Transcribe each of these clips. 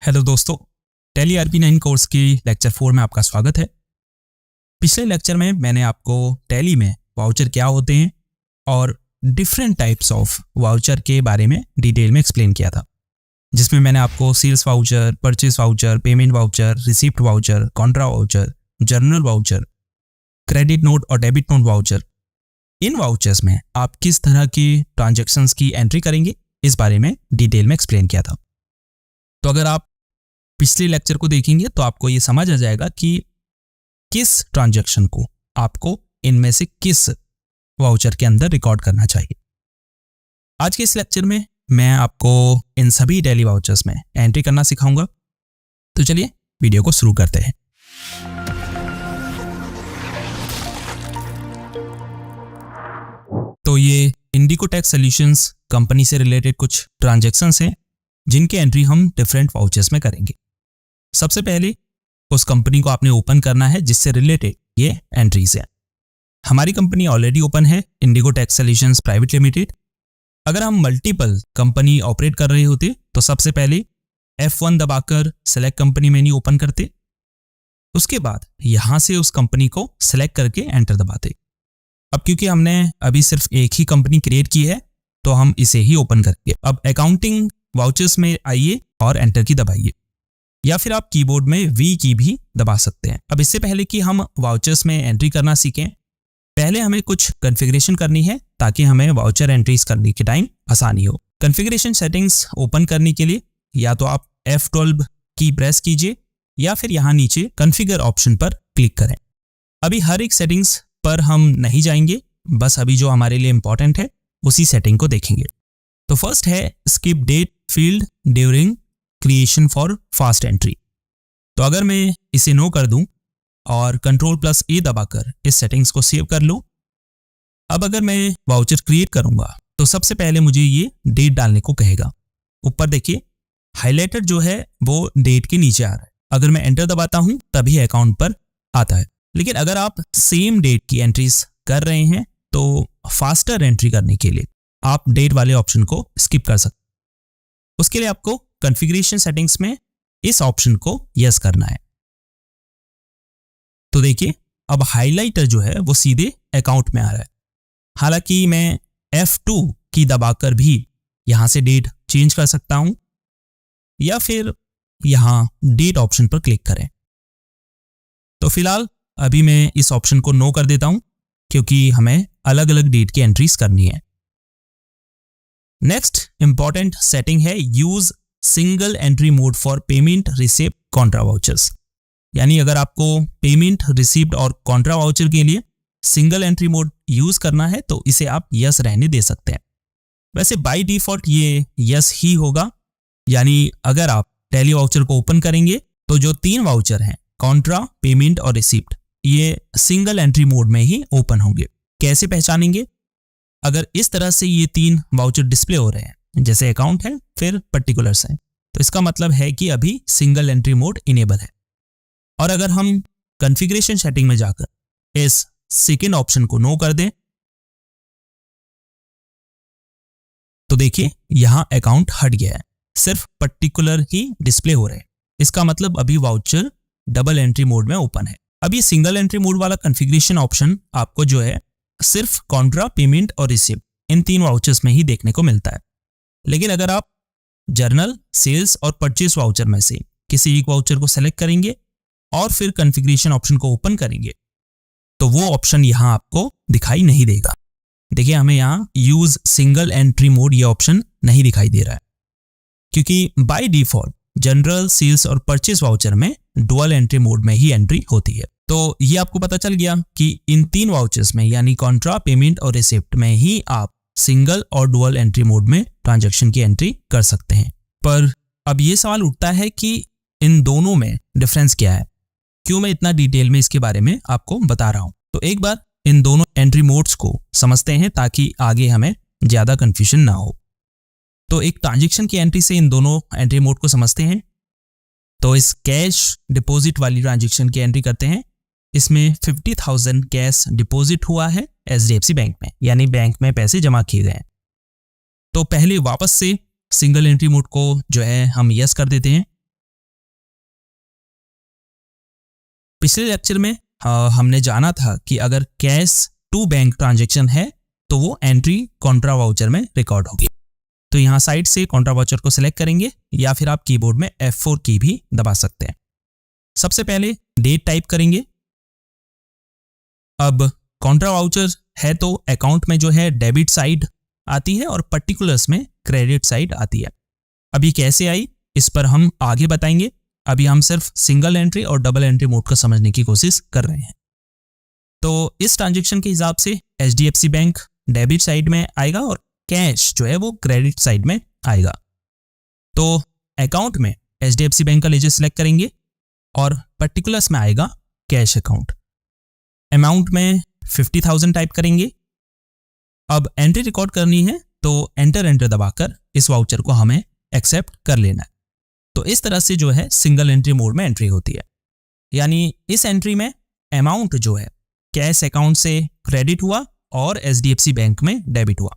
Hello दोस्तों, tally RP9 course की lecture 4 में आपका स्वागत है। पिछले लेक्चर में मैंने आपको टैली में वाउचर क्या होते हैं और डिफरेंट टाइप्स ऑफ वाउचर के बारे में डिटेल में एक्सप्लेन किया था, जिसमें मैंने आपको sales voucher, purchase voucher, payment voucher, receipt voucher, contra voucher, journal voucher, credit note और डेबिट नोट वाउचर, इन वाउचर्स में आप किस तरह की ट्रांजैक्शंस की एंट्री करेंगे इस बारे में डिटेल में एक्सप्लेन किया था। तो अगर आप पिछले लेक्चर को देखेंगे तो आपको ये समझ आ जाएगा कि किस ट्रांजैक्शन को आपको इनमें से किस वाउचर के अंदर रिकॉर्ड करना चाहिए। आज के इस लेक्चर में मैं आपको इन सभी टैली वाउचर्स में एंट्री करना सिखाऊंगा। तो चलिए वीडियो को शुरू करते हैं। तो ये इंडिको टैक्स सॉल्यूशंस कंपनी से रिलेटेड कुछ ट्रांजैक्शंस हैं जिनके एंट्री हम डिफरेंट वाउचर्स में करेंगे। सबसे पहले उस कंपनी को आपने ओपन करना है जिससे रिलेटेड ये एंट्रीज हैं। हमारी कंपनी ऑलरेडी ओपन है, इंडिको टैक्स सॉल्यूशंस प्राइवेट लिमिटेड। अगर हम मल्टीपल कंपनी ऑपरेट कर रहे होते तो सबसे पहले F1 दबाकर सेलेक्ट कंपनी मेन्यू ओपन करते, उसके बाद यहां से उस कंपनी को सेलेक्ट करके एंटर दबाते। अब क्योंकि हमने अभी सिर्फ एक ही कंपनी क्रिएट की है तो हम इसे ही ओपन करेंगे। अब अकाउंटिंग वाउचर्स में आइए और एंटर की दबाइए, या फिर आप कीबोर्ड में V की भी दबा सकते हैं। अब इससे पहले कि हम वाउचर्स में एंट्री करना सीखें, पहले हमें कुछ कॉन्फ़िगरेशन करनी है ताकि हमें वाउचर एंट्रीज करने के टाइम आसानी हो। कॉन्फ़िगरेशन सेटिंग्स ओपन करने के लिए या तो आप F12 की प्रेस कीजिए या फिर यहाँ नीचे कॉन्फ़िगर ऑप्शन पर क्लिक करें। अभी हर एक सेटिंग्स पर हम नहीं जाएंगे, बस अभी जो हमारे लिए इंपॉर्टेंट है उसी सेटिंग को देखेंगे। तो फर्स्ट है skip date field during creation for fast entry. तो अगर मैं इसे नो कर दूं और Ctrl+A दबाकर इस सेटिंग्स को सेव कर लूं, अब अगर मैं वाउचर क्रिएट करूंगा तो सबसे पहले मुझे ये डेट डालने को कहेगा। ऊपर देखिए हाइलाइटर जो है वो डेट के नीचे आ रहा है। अगर मैं एंटर दबाता हूं तभी अकाउंट पर आता है। लेकिन अगर आप सेम डेट की एंट्रीज कर रहे हैं तो फास्टर एंट्री करने के लिए आप डेट वाले ऑप्शन को स्किप कर सकते। उसके लिए आपको कॉन्फ़िगरेशन सेटिंग्स में इस ऑप्शन को यस करना है। तो देखिए अब हाइलाइटर जो है वो सीधे अकाउंट में आ रहा है। हालांकि मैं F2 की दबाकर भी यहां से डेट चेंज कर सकता हूं, या फिर यहां डेट ऑप्शन पर क्लिक करें। तो फिलहाल अभी मैं इस ऑप्शन को नो कर देता हूं क्योंकि हमें अलग अलग डेट की एंट्रीज करनी है। नेक्स्ट इंपॉर्टेंट सेटिंग है use single entry mode for payment, receipt, Contra vouchers. यानी अगर आपको पेमेंट, रिसिप्ट और कॉन्ट्रा वाउचर के लिए सिंगल एंट्री मोड यूज करना है तो इसे आप यस रहने दे सकते हैं। वैसे बाय डिफॉल्ट ये यस ही होगा, यानी अगर आप टैली वाउचर को ओपन करेंगे तो जो 3 वाउचर हैं कॉन्ट्रा, पेमेंट और रिसिप्ट, ये सिंगल एंट्री मोड में ही ओपन होंगे। कैसे पहचानेंगे? अगर इस तरह से ये 3 वाउचर डिस्प्ले हो रहे हैं, जैसे अकाउंट है फिर पर्टिकुलर्स हैं, तो इसका मतलब है कि अभी सिंगल एंट्री मोड इनेबल है। और अगर हम कॉन्फ़िगरेशन सेटिंग में जाकर इस सेकंड ऑप्शन को नो कर दें तो देखिए यहां अकाउंट हट गया है, सिर्फ पर्टिकुलर ही डिस्प्ले हो रहे हैं। इसका मतलब अभी वाउचर डबल एंट्री मोड में ओपन है। अब ये सिंगल एंट्री मोड वाला कॉन्फ़िगरेशन ऑप्शन आपको जो है सिर्फ कॉन्ट्रा, पेमेंट और रिसिप्ट इन 3 वाउचर्स में ही देखने को मिलता है। लेकिन अगर आप जर्नल, सेल्स और परचेस वाउचर में से किसी एक वाउचर को सेलेक्ट करेंगे और फिर कॉन्फ़िगरेशन ऑप्शन को ओपन करेंगे तो वो ऑप्शन यहां आपको दिखाई नहीं देगा। देखिए हमें यहां यूज सिंगल एंट्री मोड ये ऑप्शन नहीं दिखाई दे रहा है, क्योंकि बाय डिफॉल्ट जनरल, सेल्स और परचेस वाउचर में डुअल एंट्री मोड में ही एंट्री होती है। तो ये आपको पता चल गया कि इन 3 वाउचर्स में यानी कॉन्ट्रा, पेमेंट और रिसिप्ट में ही आप सिंगल और डुअल एंट्री मोड में ट्रांजैक्शन की एंट्री कर सकते हैं। पर अब ये सवाल उठता है कि इन दोनों में डिफरेंस क्या है, क्यों मैं इतना डिटेल में इसके बारे में आपको बता रहा हूं। तो एक बार इन दोनों एंट्री मोड्स को समझते हैं ताकि आगे हमें ज्यादा कंफ्यूजन ना हो। तो एक ट्रांजैक्शन की एंट्री से इन दोनों एंट्री मोड को समझते हैं। तो इस कैश डिपॉजिट वाली ट्रांजैक्शन की एंट्री करते हैं। इसमें 50,000 कैश डिपॉजिट हुआ है HDFC बैंक में, यानी बैंक में पैसे जमा किए गए हैं। तो पहले वापस से सिंगल एंट्री मोड को जो है हम यस कर देते हैं पिछले लेक्चर में हमने जाना था कि अगर कैश टू बैंक ट्रांजैक्शन है तो वो एंट्री कॉन्ट्रा वाउचर में रिकॉर्ड होगी। तो यहाँ साइड से कॉन्ट्रा वाउचर को सिलेक्ट करेंगे या फिर आप कीबोर्ड में F4 की भी दबा सकते हैं। सबसे पहले डेट टाइप करेंगे। अब कॉन्ट्रा वाउचर है तो अकाउंट में जो है डेबिट साइड आती है और पर्टिकुलर्स में क्रेडिट साइड आती है। अभी कैसे आई इस पर हम आगे बताएंगे। अभी हम सिर्फ सिंगल एंट्री और डबल एंट्री मोड को समझने की कोशिश कर रहे हैं। तो इस ट्रांजैक्शन के हिसाब से HDFC बैंक डेबिट साइड में आएगा और कैश जो है वो क्रेडिट साइड में आएगा। तो अकाउंट में HDFC बैंक का लेजर सिलेक्ट करेंगे और पर्टिकुलर्स में आएगा कैश अकाउंट। अमाउंट में 50,000 टाइप करेंगे। अब एंट्री रिकॉर्ड करनी है तो एंटर दबाकर इस वाउचर को हमें एक्सेप्ट कर लेना है। तो इस तरह से जो है सिंगल एंट्री मोड में एंट्री होती है। यानी इस एंट्री में अमाउंट जो है कैश अकाउंट से क्रेडिट हुआ और HDFC बैंक में डेबिट हुआ।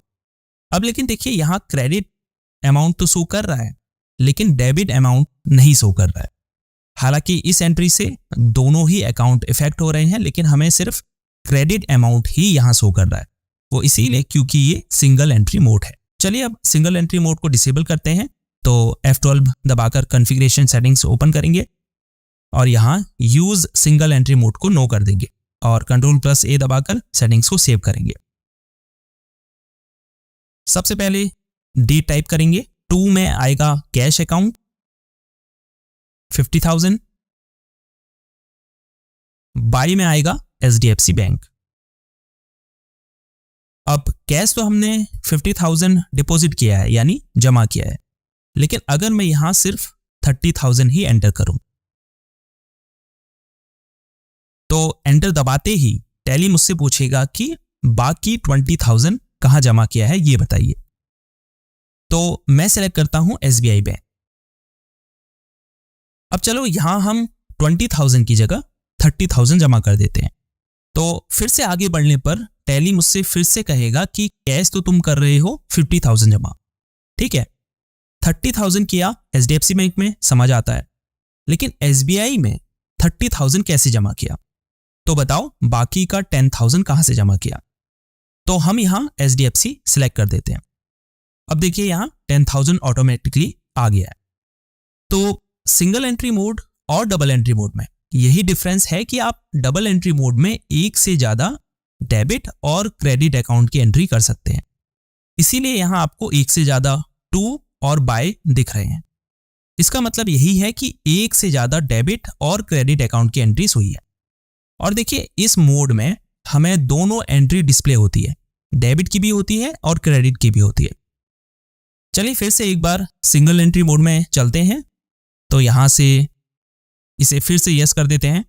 अब लेकिन देखिए यहाँ क्रेडिट अमाउंट तो शो कर रहा है लेकिन डेबिट अमाउंट नहीं शो कर रहा है। हालांकि इस एंट्री से दोनों ही अकाउंट इफेक्ट हो रहे हैं लेकिन हमें सिर्फ क्रेडिट अमाउंट ही यहाँ शो कर रहा है, वो इसीलिए क्योंकि ये सिंगल एंट्री मोड है। चलिए अब सिंगल एंट्री मोड को डिसेबल करते हैं। तो F12 दबाकर कॉन्फ़िगरेशन सेटिंग्स ओपन करेंगे और यहाँ यूज सिंगल एंट्री मोड को नो कर देंगे और Ctrl+A दबाकर सेटिंग्स को सेव करेंगे। सबसे पहले डेट टाइप करेंगे। 2 में आएगा कैश अकाउंट 50,000, बाई में आएगा HDFC बैंक। अब कैश तो हमने 50,000 डिपॉजिट किया है यानी जमा किया है, लेकिन अगर मैं यहां सिर्फ 30,000 ही एंटर करूं तो एंटर दबाते ही टैली मुझसे पूछेगा कि बाकी 20,000 कहां जमा किया है ये बताइए। तो मैं सेलेक्ट करता हूं SBI बैंक। अब चलो यहां हम 20,000 की जगह 30,000 जमा कर देते हैं। तो फिर से आगे बढ़ने पर टैली मुझसे फिर से कहेगा कि कैश तो तुम कर रहे हो 50,000 जमा, ठीक है। 30,000 किया HDFC बैंक में, समझ आता है, लेकिन SBI में 30,000 कैसे जमा किया? तो बताओ बाकी का 10,000 कहां से जमा किया? तो हम यहां HDFC सिलेक्ट कर देते हैं। अब देखिए यहां 10,000 ऑटोमेटिकली आ गया है। तो सिंगल एंट्री मोड और डबल एंट्री मोड में यही डिफरेंस है कि आप डबल एंट्री मोड में एक से ज्यादा डेबिट और क्रेडिट अकाउंट की एंट्री कर सकते हैं, इसीलिए यहां आपको एक से ज्यादा टू और बाय दिख रहे हैं। इसका मतलब यही है कि एक से ज्यादा डेबिट और क्रेडिट अकाउंट की एंट्रीज हुई है। और देखिए इस मोड में हमें दोनों एंट्री डिस्प्ले होती है, डेबिट की भी होती है और क्रेडिट की भी होती है। चलिए फिर से एक बार सिंगल एंट्री मोड में चलते हैं। तो यहां से इसे फिर से यस कर देते हैं।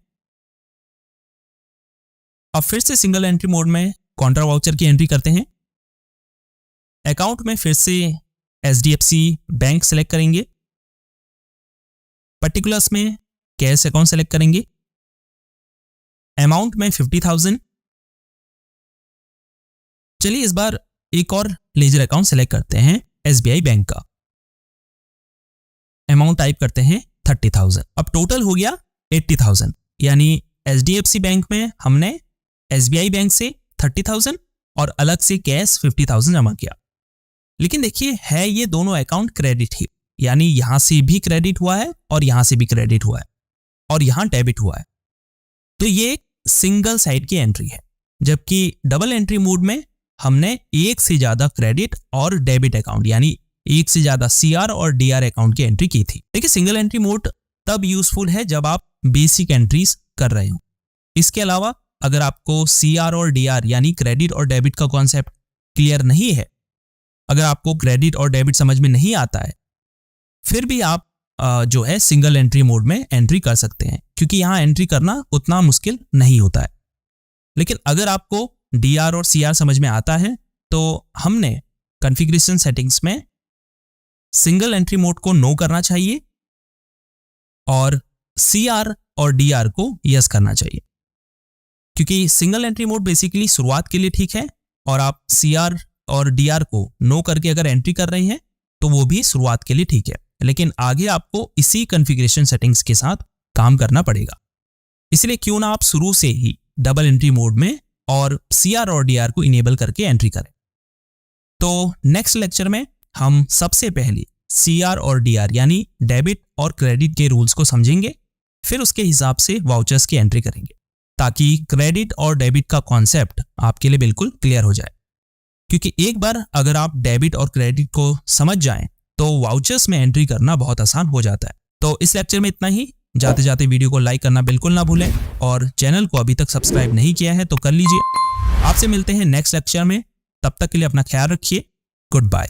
अब फिर से सिंगल एंट्री मोड में कॉन्ट्रा वाउचर की एंट्री करते हैं। अकाउंट में फिर से HDFC बैंक सेलेक्ट करेंगे, पर्टिकुलर्स में कैश अकाउंट सेलेक्ट करेंगे, अमाउंट में 50,000। चलिए इस बार एक और लेजर अकाउंट सेलेक्ट करते हैं SBI बैंक का। अमाउंट टाइप करते हैं 30,000। अब टोटल हो गया 80,000, यानी HDFC बैंक में हमने SBI बैंक से 30,000 और अलग से कैश 50,000 जमा किया। लेकिन देखिए है ये दोनों अकाउंट क्रेडिट ही, यानी यहां से भी क्रेडिट हुआ है और यहां से भी क्रेडिट हुआ है और यहां डेबिट हुआ है। तो ये सिंगल साइड की एंट्री है, जबकि डबल एंट्री मोड में हमने एक से ज्यादा क्रेडिट और डेबिट अकाउंट यानी एक से ज्यादा CR और DR अकाउंट की एंट्री की थी। देखिए सिंगल एंट्री मोड तब यूजफुल है जब आप बेसिक एंट्रीज कर रहे हो। इसके अलावा अगर आपको CR और DR यानी क्रेडिट और डेबिट का कॉन्सेप्ट क्लियर नहीं है, अगर आपको क्रेडिट और डेबिट समझ में नहीं आता है, फिर भी आप जो है सिंगल एंट्री मोड में एंट्री कर सकते हैं, क्योंकि यहाँ एंट्री करना उतना मुश्किल नहीं होता है। लेकिन अगर आपको DR और CR समझ में आता है तो हमने कॉन्फ़िगरेशन सेटिंग्स में सिंगल एंट्री मोड को नो करना चाहिए और CR और DR को यस करना चाहिए, क्योंकि सिंगल एंट्री मोड बेसिकली शुरुआत के लिए ठीक है और आप CR और DR को नो करके अगर एंट्री कर रहे हैं तो वो भी शुरुआत के लिए ठीक है, लेकिन आगे आपको इसी कॉन्फ़िगरेशन सेटिंग्स के साथ काम करना पड़ेगा। इसलिए क्यों ना आप शुरू से ही डबल एंट्री मोड में और CR और DR को इनेबल करके एंट्री करें। तो नेक्स्ट लेक्चर में हम सबसे पहले CR और DR यानी डेबिट और क्रेडिट के रूल्स को समझेंगे, फिर उसके हिसाब से वाउचर्स की एंट्री करेंगे ताकि क्रेडिट और डेबिट का कॉन्सेप्ट आपके लिए बिल्कुल क्लियर हो जाए। क्योंकि एक बार अगर आप डेबिट और क्रेडिट को समझ जाएं तो वाउचर्स में एंट्री करना बहुत आसान हो जाता है। तो इस लेक्चर में इतना ही। जाते जाते वीडियो को लाइक करना बिल्कुल ना भूलें और चैनल को अभी तक सब्सक्राइब नहीं किया है तो कर लीजिए। आपसे मिलते हैं नेक्स्ट लेक्चर में, तब तक के लिए अपना ख्याल रखिए। Good bye.